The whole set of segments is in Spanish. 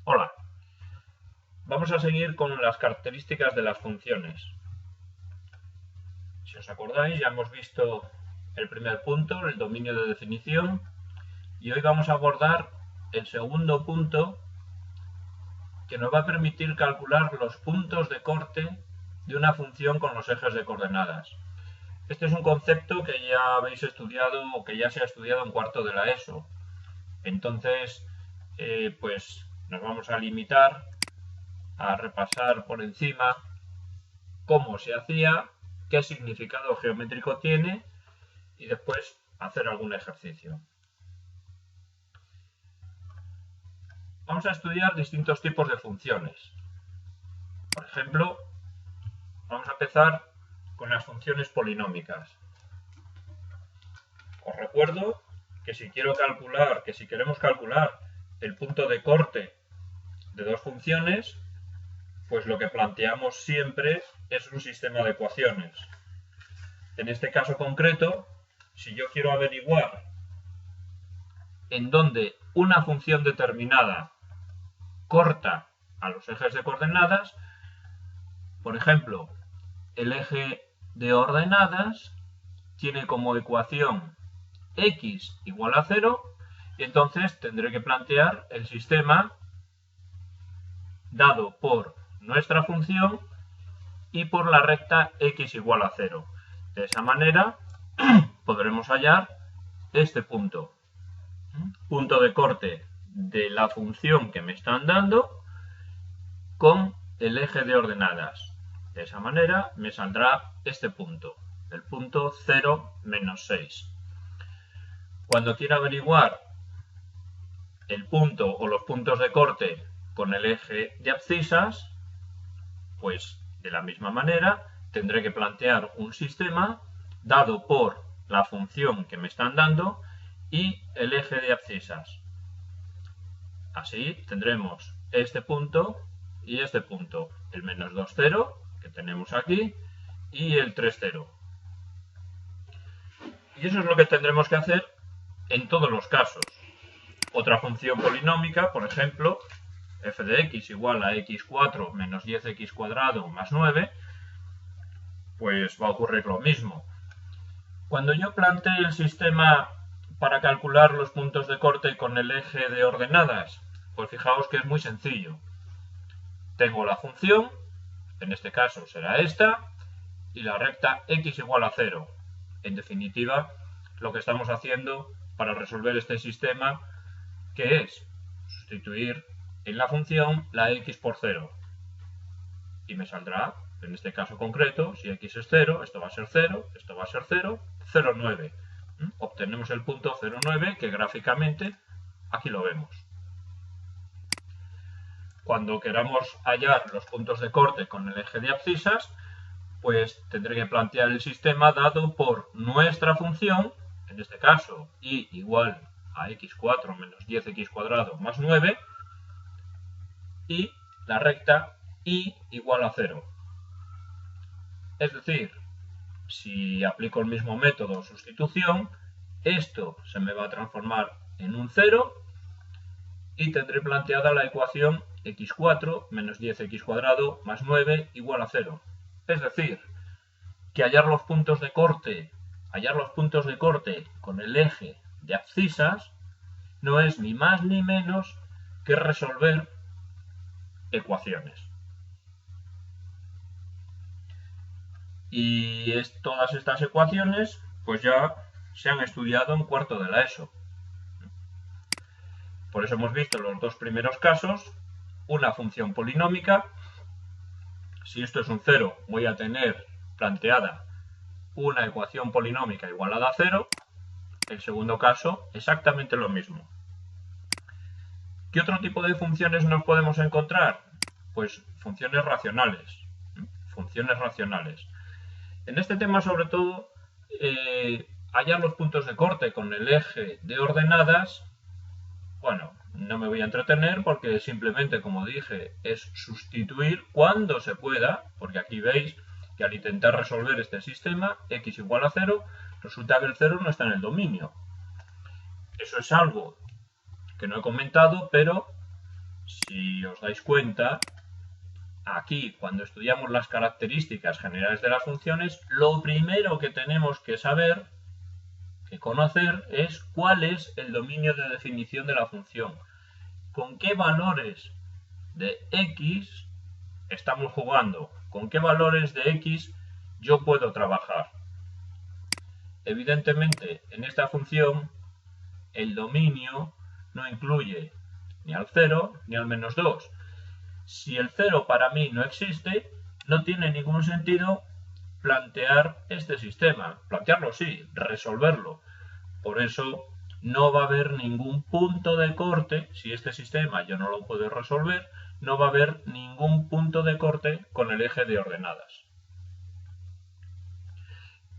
Hola, vamos a seguir con las características de las funciones. Si os acordáis, ya hemos visto el primer punto, el dominio de definición, y hoy vamos a abordar el segundo punto, que nos va a permitir calcular los puntos de corte de una función con los ejes de coordenadas. Este es un concepto que ya habéis estudiado o que ya se ha estudiado en cuarto de la ESO. Entonces, pues nos vamos a limitar a repasar por encima cómo se hacía, qué significado geométrico tiene y después hacer algún ejercicio. Vamos a estudiar distintos tipos de funciones. Por ejemplo, vamos a empezar con las funciones polinómicas. Os recuerdo que si queremos calcular el punto de corte de dos funciones, pues lo que planteamos siempre es un sistema de ecuaciones. En este caso concreto, si yo quiero averiguar en dónde una función determinada corta a los ejes de coordenadas, por ejemplo, el eje de ordenadas tiene como ecuación x igual a 0, y entonces tendré que plantear el sistema dado por nuestra función y por la recta x igual a 0. De esa manera podremos hallar este punto de corte de la función que me están dando con el eje de ordenadas. De esa manera me saldrá este punto, el punto 0, menos 6. Cuando quiera averiguar el punto o los puntos de corte con el eje de abscisas, pues de la misma manera tendré que plantear un sistema dado por la función que me están dando y el eje de abscisas. Así tendremos este punto y este punto, el menos 2, 0, que tenemos aquí, y el 3, 0. Y eso es lo que tendremos que hacer en todos los casos. Otra función polinómica, por ejemplo, f de x igual a x4 menos 10x cuadrado más 9, pues va a ocurrir lo mismo. Cuando yo plantee el sistema para calcular los puntos de corte con el eje de ordenadas, pues fijaos que es muy sencillo. Tengo la función, en este caso será esta, y la recta x igual a 0. En definitiva, lo que estamos haciendo para resolver este sistema, que es sustituir en la función la x por 0. Y me saldrá, en este caso concreto, si x es 0, esto va a ser 0, esto va a ser 0, 0,9. Obtenemos el punto 0,9, que gráficamente aquí lo vemos. Cuando queramos hallar los puntos de corte con el eje de abscisas, pues tendré que plantear el sistema dado por nuestra función, en este caso y igual a x4 menos 10x cuadrado más 9, y la recta y igual a 0. Es decir, si aplico el mismo método sustitución, esto se me va a transformar en un 0 y tendré planteada la ecuación x4 menos 10x cuadrado más 9 igual a 0. Es decir, que hallar los puntos de corte con el eje de abscisas no es ni más ni menos que resolver ecuaciones. Y todas estas ecuaciones pues ya se han estudiado en cuarto de la ESO. Por eso hemos visto en los dos primeros casos una función polinómica. Si esto es un 0, voy a tener planteada una ecuación polinómica igualada a 0. El segundo caso, exactamente lo mismo. ¿Qué otro tipo de funciones nos podemos encontrar? Pues funciones racionales. En este tema, sobre todo, hallar los puntos de corte con el eje de ordenadas, bueno, no me voy a entretener porque simplemente, como dije, es sustituir cuando se pueda, porque aquí veis que al intentar resolver este sistema, x igual a 0, resulta que el 0 no está en el dominio. Eso es algo que no he comentado, pero si os dais cuenta, aquí cuando estudiamos las características generales de las funciones, lo primero que tenemos que saber, que conocer, es cuál es el dominio de definición de la función. ¿Con qué valores de x estamos jugando? ¿Con qué valores de x yo puedo trabajar? Evidentemente, en esta función, el dominio no incluye ni al 0 ni al menos 2. Si el 0 para mí no existe, no tiene ningún sentido plantear este sistema. Plantearlo sí, resolverlo. Por eso no va a haber ningún punto de corte, si este sistema yo no lo puedo resolver, no va a haber ningún punto de corte con el eje de ordenadas.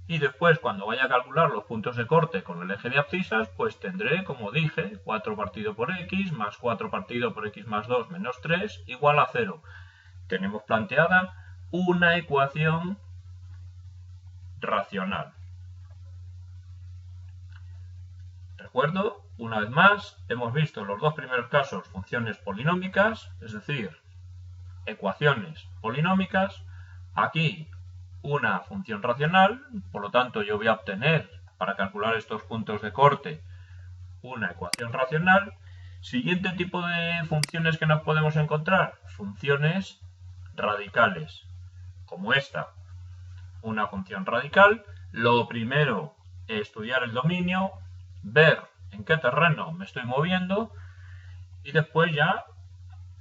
Y después, cuando vaya a calcular los puntos de corte con el eje de abscisas, pues tendré, como dije, 4 partido por x más 4 partido por x más 2 menos 3 igual a 0. Tenemos planteada una ecuación racional. Recuerdo, una vez más, hemos visto en los dos primeros casos funciones polinómicas, es decir, ecuaciones polinómicas. Aquí una función racional, por lo tanto yo voy a obtener, para calcular estos puntos de corte, una ecuación racional. Siguiente tipo de funciones que nos podemos encontrar, funciones radicales, como esta. Una función radical, lo primero, estudiar el dominio, ver en qué terreno me estoy moviendo y después ya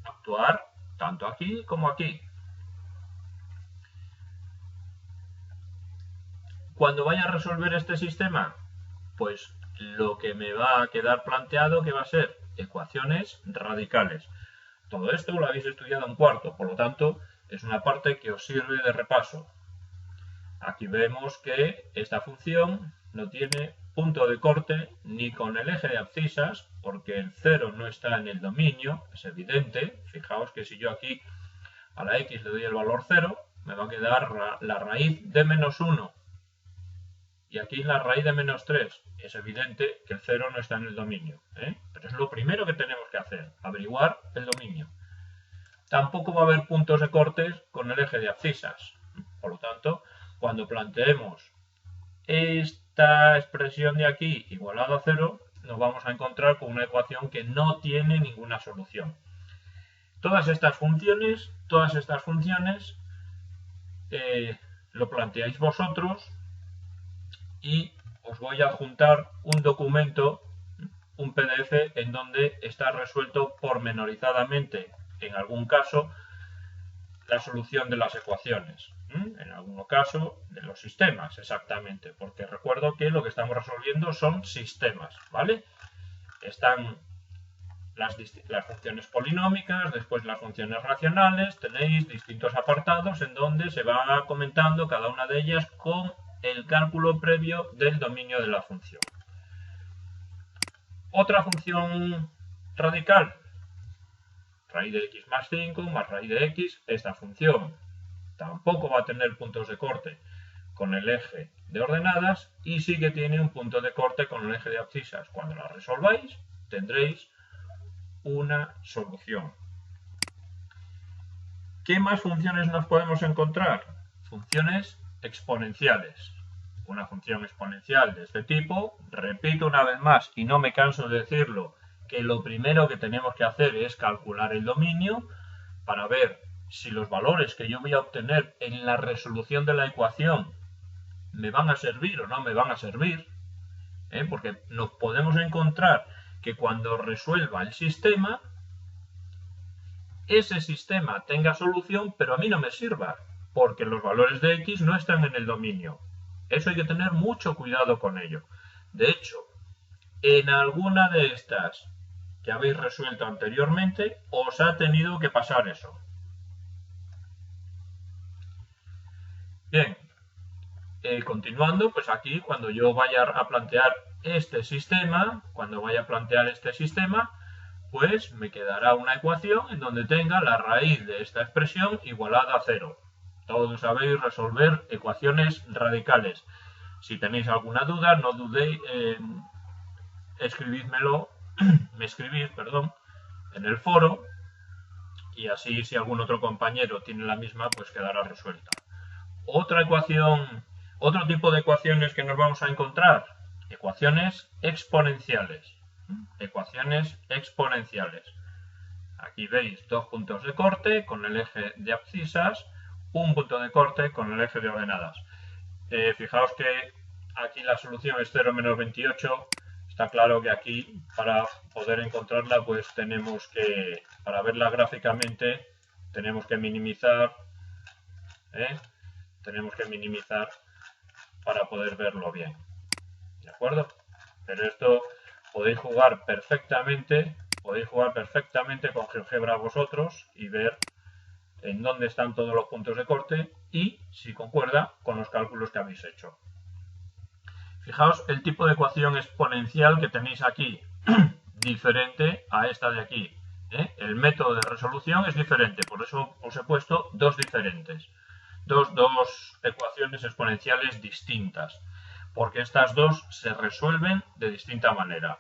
actuar tanto aquí como aquí. Cuando vaya a resolver este sistema, pues lo que me va a quedar planteado que va a ser ecuaciones radicales. Todo esto lo habéis estudiado en cuarto, por lo tanto es una parte que os sirve de repaso. Aquí vemos que esta función no tiene punto de corte ni con el eje de abscisas, porque el 0 no está en el dominio, es evidente. Fijaos que si yo aquí a la x le doy el valor 0, me va a quedar la raíz de menos 1. Y aquí la raíz de menos 3. Es evidente que el 0 no está en el dominio, pero es lo primero que tenemos que hacer, averiguar el dominio. Tampoco va a haber puntos de corte con el eje de abscisas. Por lo tanto, cuando planteemos esta expresión de aquí igualada a 0, nos vamos a encontrar con una ecuación que no tiene ninguna solución. Todas estas funciones lo planteáis vosotros y os voy a adjuntar un documento, un PDF, en donde está resuelto pormenorizadamente, en algún caso, la solución de las ecuaciones. En algún caso, de los sistemas, exactamente, porque recuerdo que lo que estamos resolviendo son sistemas, ¿vale? Están las funciones polinómicas, después las funciones racionales, tenéis distintos apartados en donde se va comentando cada una de ellas con el cálculo previo del dominio de la función. Otra función radical, raíz de x más 5 más raíz de x, esta función tampoco va a tener puntos de corte con el eje de ordenadas y sí que tiene un punto de corte con el eje de abscisas. Cuando la resolváis tendréis una solución. ¿Qué más funciones nos podemos encontrar? Funciones exponenciales. Una función exponencial de este tipo, repito una vez más y no me canso de decirlo, que lo primero que tenemos que hacer es calcular el dominio para ver si los valores que yo voy a obtener en la resolución de la ecuación me van a servir o no me van a servir, porque nos podemos encontrar que cuando resuelva el sistema, ese sistema tenga solución, pero a mí no me sirva, porque los valores de x no están en el dominio. Eso hay que tener mucho cuidado con ello. De hecho, en alguna de estas que habéis resuelto anteriormente, os ha tenido que pasar eso. Bien, continuando, pues aquí cuando yo vaya a plantear este sistema, pues me quedará una ecuación en donde tenga la raíz de esta expresión igualada a 0. Todos sabéis resolver ecuaciones radicales. Si tenéis alguna duda, no dudéis en me escribís, en el foro y así si algún otro compañero tiene la misma, pues quedará resuelta. Otra ecuación, otro tipo de ecuaciones que nos vamos a encontrar, ecuaciones exponenciales. Ecuaciones exponenciales. Aquí veis dos puntos de corte con el eje de abscisas, un punto de corte con el eje de ordenadas. Fijaos que aquí la solución es 0 menos 28. Está claro que aquí, para poder encontrarla, pues tenemos que, para verla gráficamente, tenemos que minimizar, para poder verlo bien. ¿De acuerdo? Pero esto podéis jugar perfectamente con GeoGebra vosotros y ver en dónde están todos los puntos de corte y si concuerda con los cálculos que habéis hecho. Fijaos el tipo de ecuación exponencial que tenéis aquí, diferente a esta de aquí. El método de resolución es diferente, por eso os he puesto dos diferentes. Dos ecuaciones exponenciales distintas, porque estas dos se resuelven de distinta manera.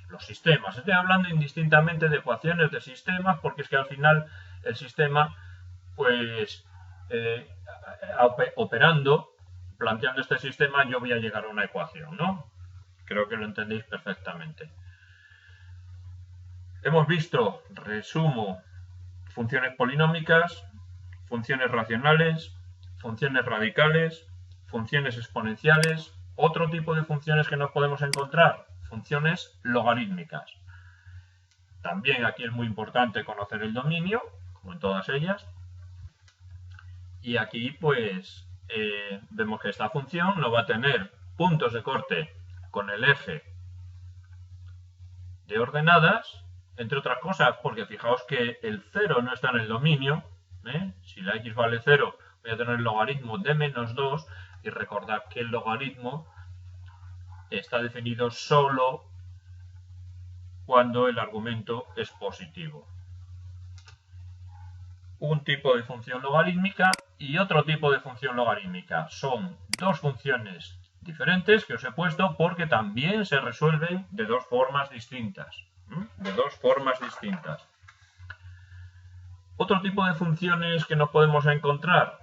Los sistemas, estoy hablando indistintamente de ecuaciones de sistemas, porque es que al final el sistema, pues, operando, planteando este sistema, yo voy a llegar a una ecuación, ¿no? Creo que lo entendéis perfectamente. Hemos visto, resumo, funciones polinómicas, funciones racionales, funciones radicales, funciones exponenciales. Otro tipo de funciones que nos podemos encontrar, funciones logarítmicas. También aquí es muy importante conocer el dominio, como en todas ellas. Y aquí pues vemos que esta función no va a tener puntos de corte con el eje de ordenadas, entre otras cosas porque fijaos que el 0 no está en el dominio. Si la x vale 0 voy a tener el logaritmo de menos 2 y recordad que el logaritmo está definido solo cuando el argumento es positivo. Un tipo de función logarítmica y otro tipo de función logarítmica. Son dos funciones diferentes que os he puesto porque también se resuelven de dos formas distintas. Otro tipo de funciones que nos podemos encontrar,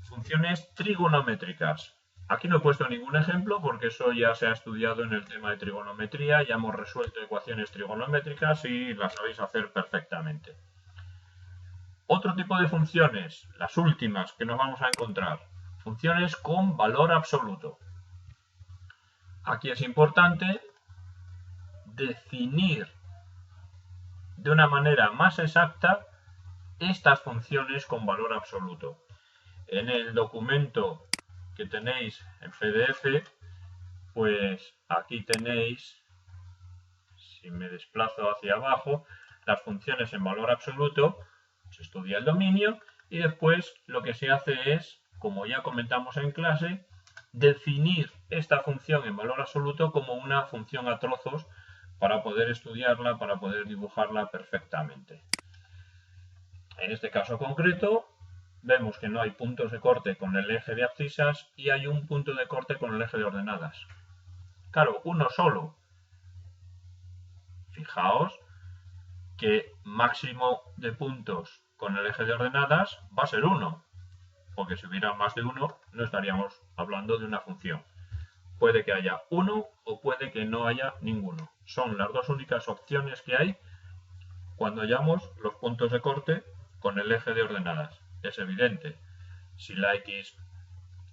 funciones trigonométricas. Aquí no he puesto ningún ejemplo porque eso ya se ha estudiado en el tema de trigonometría, ya hemos resuelto ecuaciones trigonométricas y las sabéis hacer perfectamente. Otro tipo de funciones, las últimas que nos vamos a encontrar, funciones con valor absoluto. Aquí es importante definir de una manera más exacta estas funciones con valor absoluto. En el documento que tenéis en PDF, pues aquí tenéis, si me desplazo hacia abajo, las funciones en valor absoluto. Se estudia el dominio y después lo que se hace es, como ya comentamos en clase, definir esta función en valor absoluto como una función a trozos para poder estudiarla, para poder dibujarla perfectamente. En este caso concreto, vemos que no hay puntos de corte con el eje de abscisas y hay un punto de corte con el eje de ordenadas. Claro, uno solo. Fijaos que máximo de puntos con el eje de ordenadas va a ser 1, porque si hubiera más de 1 no estaríamos hablando de una función. Puede que haya uno o puede que no haya ninguno. Son las dos únicas opciones que hay cuando hallamos los puntos de corte con el eje de ordenadas. Es evidente, si la x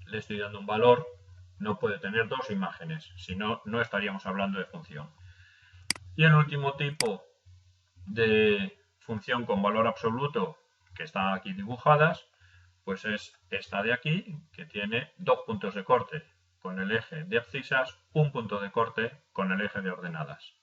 le estoy dando un valor, no puede tener dos imágenes, si no, no estaríamos hablando de función. Y el último tipo de función con valor absoluto que están aquí dibujadas, pues es esta de aquí, que tiene dos puntos de corte con el eje de abscisas, un punto de corte con el eje de ordenadas.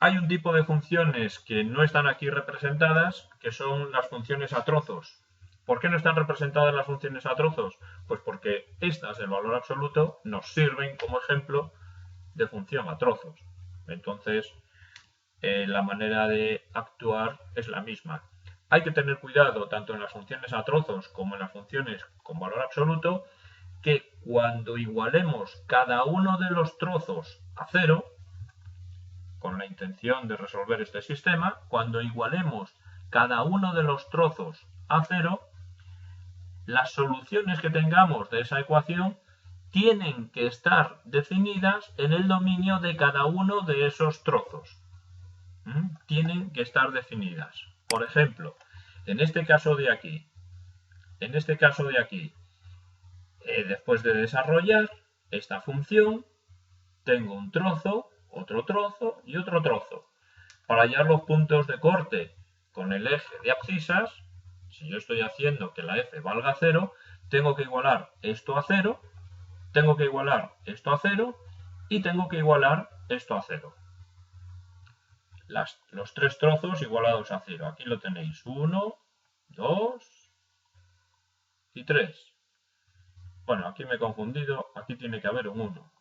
Hay un tipo de funciones que no están aquí representadas, que son las funciones a trozos. ¿Por qué no están representadas las funciones a trozos? Pues porque estas del valor absoluto nos sirven como ejemplo de función a trozos. Entonces, la manera de actuar es la misma. Hay que tener cuidado tanto en las funciones a trozos como en las funciones con valor absoluto, que cuando igualemos cada uno de los trozos a 0, con la intención de resolver este sistema, cuando igualemos cada uno de los trozos a 0, las soluciones que tengamos de esa ecuación tienen que estar definidas en el dominio de cada uno de esos trozos. Tienen que estar definidas. Por ejemplo, en este caso de aquí, después de desarrollar esta función, tengo un trozo, otro trozo y otro trozo. Para hallar los puntos de corte con el eje de abscisas, si yo estoy haciendo que la f valga 0, tengo que igualar esto a 0, tengo que igualar esto a 0 y tengo que igualar esto a 0. Los tres trozos igualados a 0. Aquí lo tenéis. 1, 2 y 3. Bueno, aquí me he confundido. Aquí tiene que haber un 1.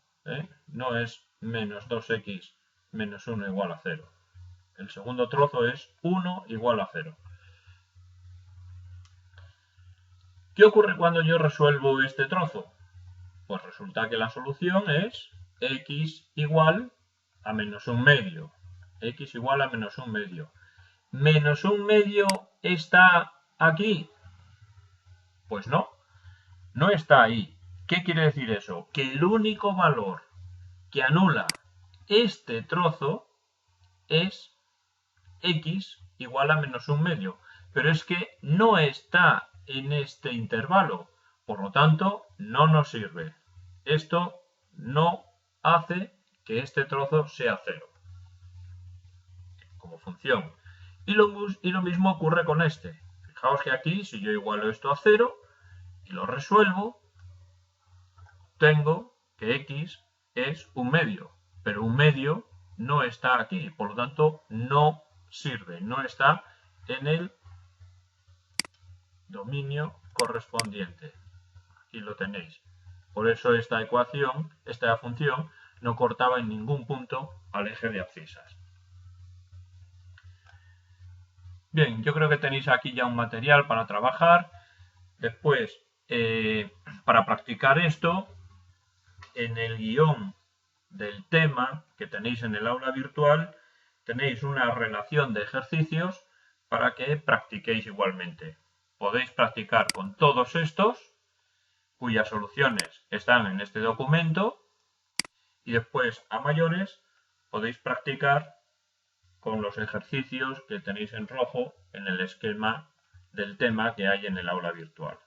No es menos 2x menos 1 igual a 0. El segundo trozo es 1 igual a 0. ¿Qué ocurre cuando yo resuelvo este trozo? Pues resulta que la solución es x igual a menos 1 medio. X igual a menos 1 medio. ¿Menos 1 medio está aquí? Pues no, no está ahí. ¿Qué quiere decir eso? Que el único valor que anula este trozo es x igual a menos 1 medio. Pero es que no está en este intervalo. Por lo tanto, no nos sirve. Esto no hace que este trozo sea 0 como función. Y lo mismo ocurre con este. Fijaos que aquí, si yo igualo esto a 0 y lo resuelvo, tengo que x es 1 medio. Pero 1 medio no está aquí. Por lo tanto, no sirve. No está en el dominio correspondiente. Aquí lo tenéis. Por eso esta función, no cortaba en ningún punto al eje de abscisas. Bien, yo creo que tenéis aquí ya un material para trabajar. Después, para practicar esto, en el guión del tema que tenéis en el aula virtual, tenéis una relación de ejercicios para que practiquéis igualmente. Podéis practicar con todos estos, cuyas soluciones están en este documento, y después, a mayores, podéis practicar con los ejercicios que tenéis en rojo en el esquema del tema que hay en el aula virtual.